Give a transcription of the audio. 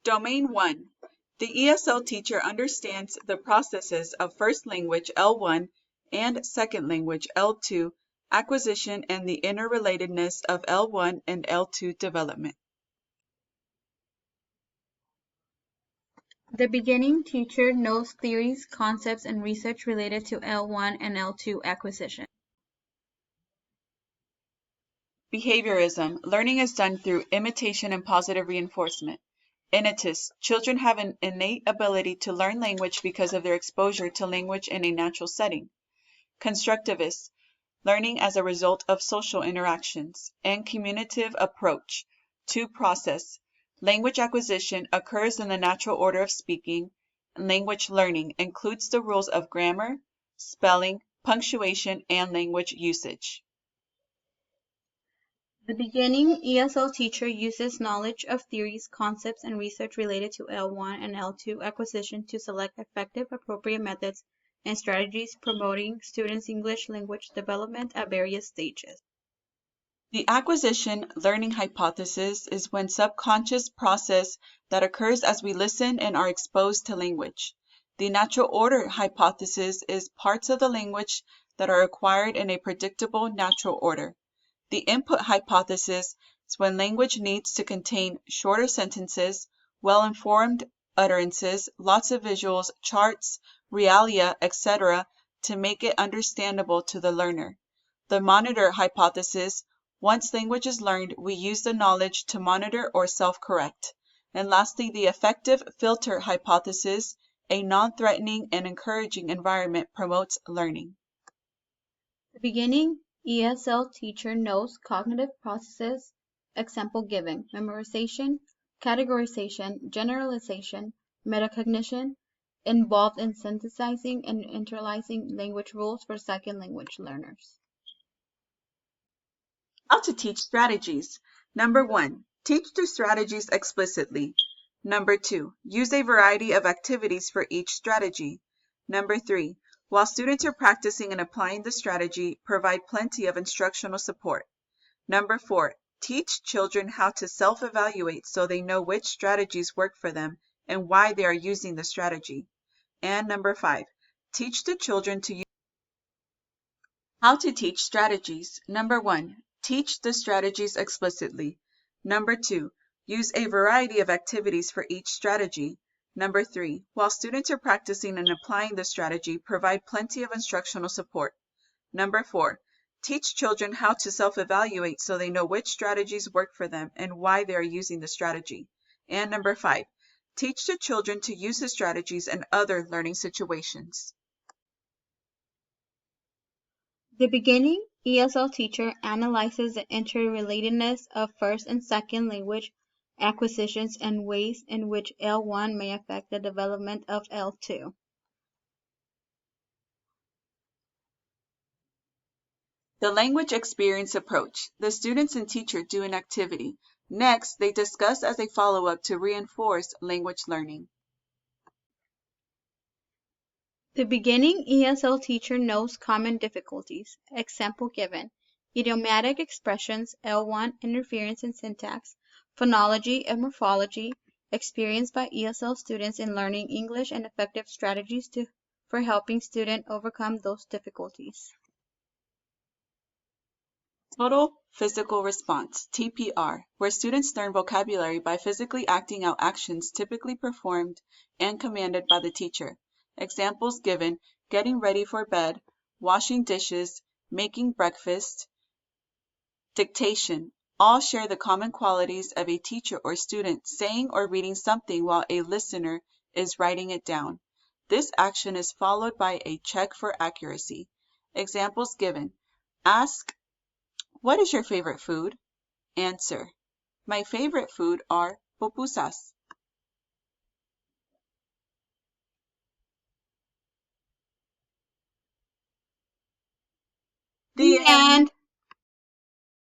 Domain 1. The ESL teacher understands the processes of first language L1 and second language L2 acquisition and the interrelatedness of L1 and L2 development. The beginning teacher knows theories, concepts, and research related to L1 and L2 acquisition. Behaviorism. Learning is done through imitation and positive reinforcement. Innatists. Children have an innate ability to learn language because of their exposure to language in a natural setting. Constructivists. Learning as a result of social interactions. And commutative approach to process. Language acquisition occurs in the natural order of speaking, and language learning includes the rules of grammar, spelling, punctuation, and language usage. The beginning ESL teacher uses knowledge of theories, concepts, and research related to L1 and L2 acquisition to select effective, appropriate methods and strategies promoting students' English language development at various stages. The acquisition learning hypothesis is when subconscious process that occurs as we listen and are exposed to language. The natural order hypothesis is parts of the language that are acquired in a predictable natural order. The input hypothesis is when language needs to contain shorter sentences, well-informed utterances, lots of visuals, charts, realia, etc. to make it understandable to the learner. The monitor hypothesis: once language is learned, we use the knowledge to monitor or self-correct. And lastly, the affective filter hypothesis: a non-threatening and encouraging environment promotes learning. The beginning ESL teacher knows cognitive processes, example given, memorization, categorization, generalization, metacognition, involved in synthesizing and internalizing language rules for second language learners. How to teach strategies. Number 1, teach the strategies explicitly. Number 2, use a variety of activities for each strategy. Number 3, while students are practicing and applying the strategy, provide plenty of instructional support. Number 4, teach children how to self-evaluate so they know which strategies work for them and why they are using the strategy. And number 5, teach the children to use. How to teach strategies. Number 1, teach the strategies explicitly. Number 2, use a variety of activities for each strategy. Number 3, while students are practicing and applying the strategy, provide plenty of instructional support. Number 4, teach children how to self-evaluate so they know which strategies work for them and why they are using the strategy. And number 5, teach the children to use the strategies in other learning situations. The beginning ESL teacher analyzes the interrelatedness of first and second language acquisitions and ways in which L1 may affect the development of L2. The language experience approach. The students and teacher do an activity. Next, they discuss as a follow-up to reinforce language learning. The beginning ESL teacher knows common difficulties. Example given. Idiomatic expressions, L1, interference in syntax, phonology and morphology, experienced by ESL students in learning English and effective strategies for helping students overcome those difficulties. Total physical response, TPR, where students learn vocabulary by physically acting out actions typically performed and commanded by the teacher. Examples given: getting ready for bed, washing dishes, making breakfast, dictation. All share the common qualities of a teacher or student saying or reading something while a listener is writing it down. This action is followed by a check for accuracy. Examples given: ask, "What is your favorite food?" Answer, "My favorite food are pupusas." The end.